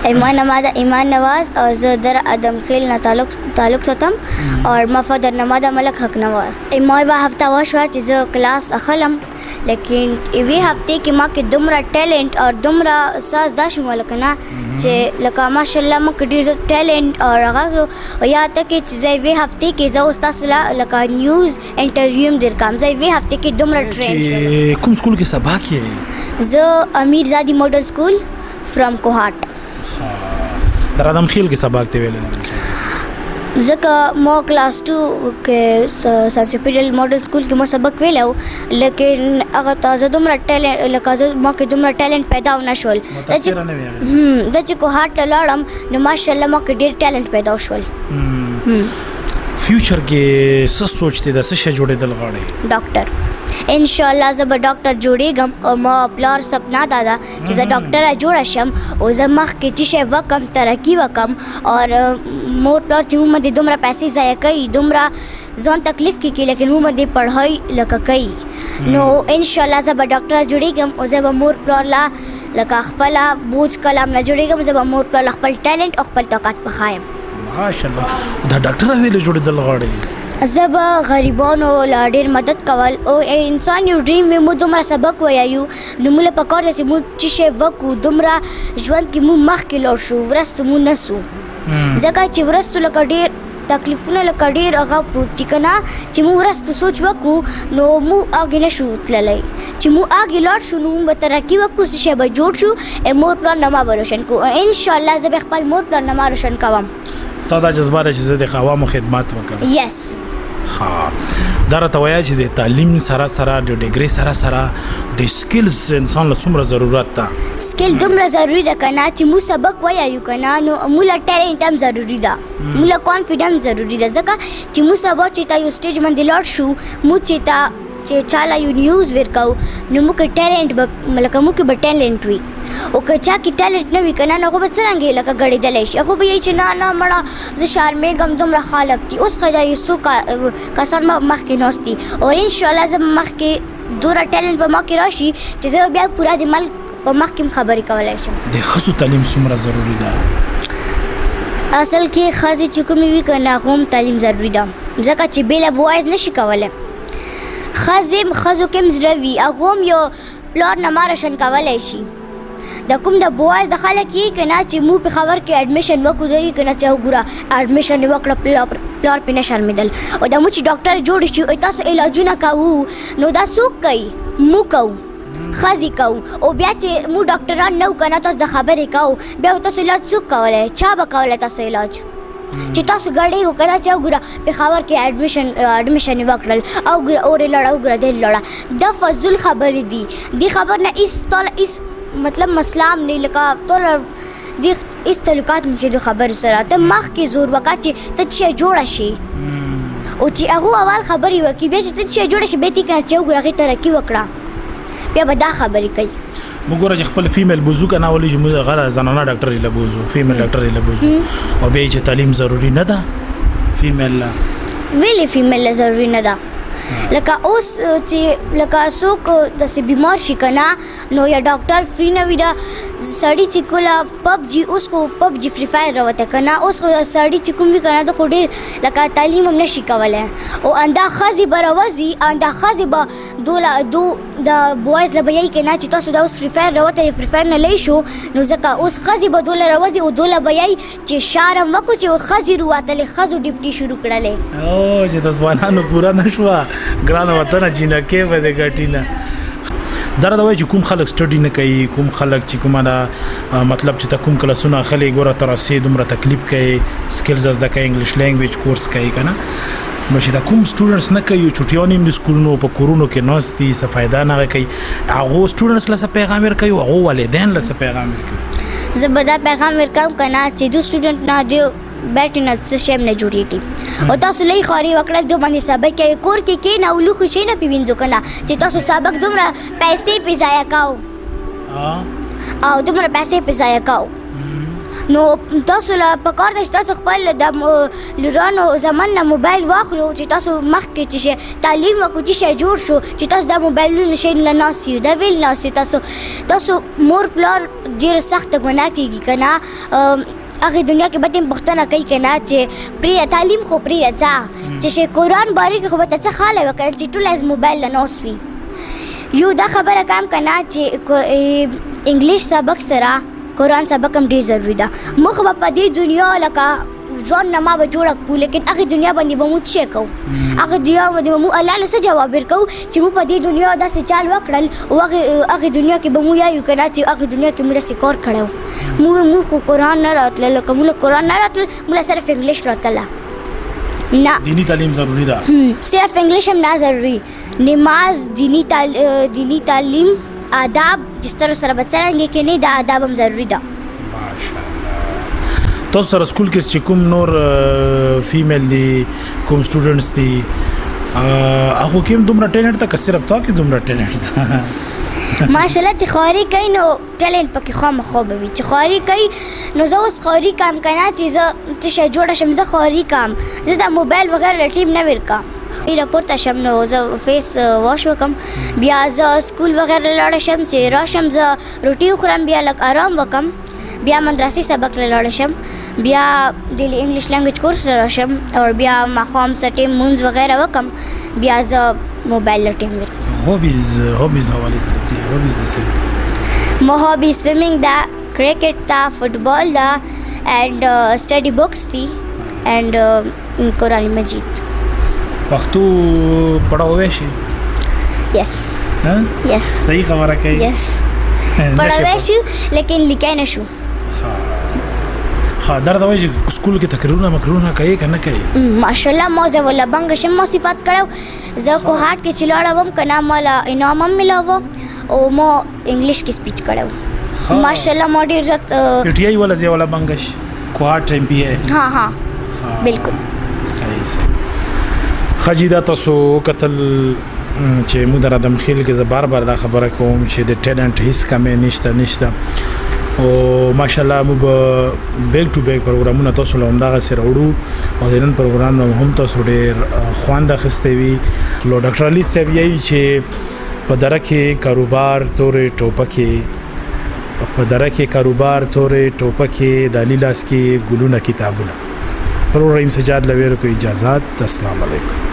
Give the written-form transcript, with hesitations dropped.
ایمان نواز اور زه در ادم خیل نه تعلق ساتم اور ما فادر نماده ملک حق نواز. ما به هفته وشوه چې زه کلاس اخلم، لیکن یوې هفتې کې ما کې دومره ټیلنټ او دومره احساس دا شومله که نه چې لکه ماشاءالله ما کې ډېر زیات ټیلنټ او هغه یا ته کې چې زه یوې هفتې کې زه اوس تاسو لکه نیوز انټرویو هم درکوم. زه یوې هفتې کې دومره ټرین شوم. کوم سکول کې سبا کې؟ زه امیرزادی ماډل سکول فرام کوهاټ. در ادم خیل کې سبا کې ویل ځکه ما کلاس 2 کې ساینس پیډل ماډل سکول کې ما سبق ویلو، لیکن هغه ته دومره ټیلنټ لکه ما کې دومره ټیلنټ پیدا ونه شول. دا چې کوهاټ ته لاړم نو ماشاءالله ما کې ډېر ټیلنټ پیدا شول. فیوچر کې څه سوچته ده، څه شی جوړېدل غواړې؟ ډاکټر. ان شاء الله زه به ډاکټر جوړېږم او ما پلار سپنا دادا چې زه ډاکټره جوړه شم او زه مخکې چې شی وکم ترقي وکم اور مور پلار چې موږ باندې دومره پیسې ضایع کوي، دومره ځان تکلیف کې کوي، لیکن موږ باندې پړهائی لکه کوي. نو ان شاء الله زه به ډاکټره جوړېږم او زه به مور پلار لا لکه خپله بوج کلام نه جوړېږم. زه به مور پلار خپل ټیلنټ او خپل طاقت پخایم. ماشاءالله. دا ډاکټره ویلې جوړېدل غواړې؟ زه به غریبانو لا ډېر مدد کول او انسان یو ډریم وي. موږ دومره سبق ویایو نو موږ له پکار ده چې موږ چې شی وکړو دومره ژوند کې موږ مخکې لاړ شو، ورستو موږ نه سو. ځکه چې ورستو لکه ډېر تکلیفونه لکه ډېر هغه پروت دي که نه چې موږ ورستو سوچ وکړو نو موږ اګې نه شو تللی. چې موږ اګې لاړ شو نو موږ به ترقي وکړو، څه شی به جوړ شو، مور پلار نما به روشن کړو. انشاءالله زه به خپل مور پلار نما روشن کوم. تا دا جذبه ده چې زه د عوامو خدمت وکړم؟ یس. دا راته وایه چې د تعلیم سره سره د ډیګري سره سره د سکلز انسان له څومره ضرورت ده؟ سکل دومره ضروري ده که نه چې موږ سبق ویایو که نه نو موږ له ټیلنټ هم ضروري ده، موږ له کانفیډنس ضروري ده. ځکه چې موږ سبا چې تا یو سټیج باندې لاړ شو، موږ چې چاله یو نیوز ورکوو نو موږ ټیلنټ به لکه موږ کې به ټیلنټ وي او که چا کې ټیلنټ نه وي که نه نو هغه به څرنګه لکه غړېدلی شي. هغه به یې چې نه نه مړه زه شرمېږم دومره خلک دي. اوس ښه یو څو کسان مخکې ناست دي او انشاءالله زه به مخکې دومره ټیلنټ به ما کې راشي چې زه به بیا پوره د ملک په مخکې هم خبرې کولی شم. د ښځو تعلیم څومره ضروري ده؟ اصل کې ښځې چې کومې وي که نه هغه هم تعلیم ضروري ده، ځکه چې بېله بوایز نه شي کولی. ښځو کې هم زړه وي، هغه هم یو پلار نما روشن کولی شي. د کوم د بوایز د خلک یې که نه چې موږ پېښور کې اډمیشن وکړو دی که نه چې وګوره اډمیشن یې وکړه پلار پې نه شرمېدل او دا موږ چې ډاکټر جوړ شي او تاسو علاجونه کوو نو دا څوک کوي؟ موږ کوو، ښځې کوو. او بیا چې موږ ډاکټران نه وو که نه تاسو د خبرې کوو بیا به تاسو علاج څوک کولی؟ چا به کولی تاسو علاج؟ چې تاسو ګډې وو که نه چې وګوره پېښور کې اډمیشن یې وکړل او ګوره اور یې لړه وګوره دی لړه. دا فضول خبرې دي، دې خبر نه هېڅ مطلب مسله هم نه لکه ټوله دې هېڅ تعلقات نه چې د خبرو سره. ته مخکې زور وکړه چې ته څه شی جوړه شي او چې هغو اول خبرې وکړي بیا چې ته څه شی جوړه شي بیا ته یې که نه چې وګوره هغې ترقي وکړه بیا به دا خبرې کوي. موږ ګوره چې خپل فیمیل بوزو که نه ولې چې موږ هغه زنانه ډاکټر یې له بوزو، فیمیل ډاکټر یې له بوزو او بیا یې چې تعلیم ضروري نه ده فیمیل له؟ ویلې فیمیل له ضروري نه ده. لکه اوس چې لکه څوک داسې بیمار شي که نه نو یا ډاکټر فری نه وي. دا سړي چې کله پبجي اوس خو پبجي فری فایر راوته که نه اوس خو سړي چې کوم وي که نه د خو ډېر لکه تعلیم هم نه شي کولی او اندا ښځې به راوځي، اندا ښځې به د بوایز له به یایي که نه چې تاسو دا اوس فری فایر راوته فری فایر نه لرې شو نو ځکه اوس ښځې به دوله راوځي او دوله به یایي چې شرم وکړو چې ښځې رواتلې ښځو ډیپټي شروع کړلې. او چې د ځوانانو پوره نه شوه ګرانه وطنه جینکې به د ګټي نه. دا راته وایي چې کوم خلک سټډي نه کوي، کوم خلک چې کومه ده مطلب چې ته کوم کلاسونه اخلې ګوره تر رسې دومره تکلیف کوي، سکلز زده کوي، انګلیش لینګویج کورس کوي که نه نو چې دا کوم سټوډنټس نه کوي چوټیانې هم د سکولونو په کورونو کې ناست دي څه فایده نه کوي، هغو سټوډنټس له څه پیغام ورکوي او هغو والدین له څه پیغام ورکوي؟ زه به دا پیغام ورکوم که نه چې دو سټوډنټ نه دی بیټ نه څه شی هم نه جوړېږي او تاسو لږ خواري وکړه دو باندې سبق کوي کور کې کښېنه او لوښي شی نه پې وینځو که نه چې تاسو سبق دومره پیسې پې ضایع کوو او دومره پیسې پې ضایع کوو نو تاسو لا پکار ده چې تاسو خپل د لورانو زمان نه موبایل واخلو چې تاسو مخکې چې شي تعلیم وکړو چې شي جوړ شو چې تاسو د موبایلونو شي نه ناسي دا ویل ناسي تاسو مور پلار ډیر سخت ګناه کیږي کنه هغه دنیا کې به پښتنه کوي کنه چې پری تعلیم خو پری ځا چې شي قرآن باری کې خو به څه خاله وکړي چې ټول از موبایل نه نوسوي یو دا خبره کام کنه چې انګلیش سبق سره قرآن سبق هم ډیر ضروری ده مخ په دې دنیا لکه ځان نه ما به جوړه کو لیکن هغه دنیا باندې به مو څه کو هغه دنیا باندې مو الله له څه جواب ورکو چې مو په دې دنیا داسې چال وکړل او هغه دنیا کې به مو یو کنه چې هغه دنیا کې موږ سکور کړو مو خو قرآن نه راتل لکه مو قرآن نه راتل مو صرف انګلیش راتل نه دینی تعلیم ضروری ده صرف انګلیش هم نه ضروری نماز دینی تعلیم آداب جس طرح سره بچانګي کې نه دا آداب هم ضروری ده ماشاءالله تاسو سره سکول کې چې کوم نور فیمیل دي کوم سټوډنټس دي هغه کوم دومره ټیلنټ ته صرف تا کې دومره ټیلنټ ماشاءالله چې خوري کوي نو ټیلنټ پکې خامخا به وي چې خوري کوي نو زه اوس خوري کام کنه چې شي جوړه شم زه خوري کام زه د موبایل بغیر رټیم نه ورکم راپورته شم نو زه فیس واش وکم بیا زه سکول وغیره لاړ شم چې راشم زه روټي خورم بیا لږ آرام وکم بیا مدرسې سبق لاړ شم بیا ډیلی انګلیش لینګویج کورس راشم او بیا ماخام سټیم مونز وغیره وکم بیا زه موبایل لټیم ورکم هوبیز حواله سره هوبیز دي مو هوبی سویمینګ دا کرکټ دا فوټبال دا اینڈ سټڈی بکس دي اینڈ قرآن مجید پښتو پڑھاوې شي یس ها یس صحیح خبره کوي یس پڑھاوې شي لیکن لیکای نه شو ها درته وایي سکول کې تقریرونه کوي کنه کوي ماشاءالله مو زه ولا بنګ شم مو صفات کړو زه کو هارت کې چلاړم کنه مال انعام هم ملاو او مو انګلیش کې سپیچ کړو ماشاءالله مو ډیر عزت پټي ولا زی ولا بنګش کو هارت ټیم پی ها بالکل صحیح خجیدا تاسو قتل چې مو در ادم خیل کې زه بار دا خبره کوم چې د ټیلنټ هیڅ کمې نشته او ماشاءالله مو بیک ټو بیک پروګرامونه تاسو له همدغه سره وړو او د نن پروګرام نو هم تاسو ډېر خوانده خسته وي لو ډاکټر علي صاحب یې چې په دره کې کاروبار تورې ټوپکې د لیلاس کې ګلونه کتابونه پروګرام سجاد لویرو کو اجازه السلام علیکم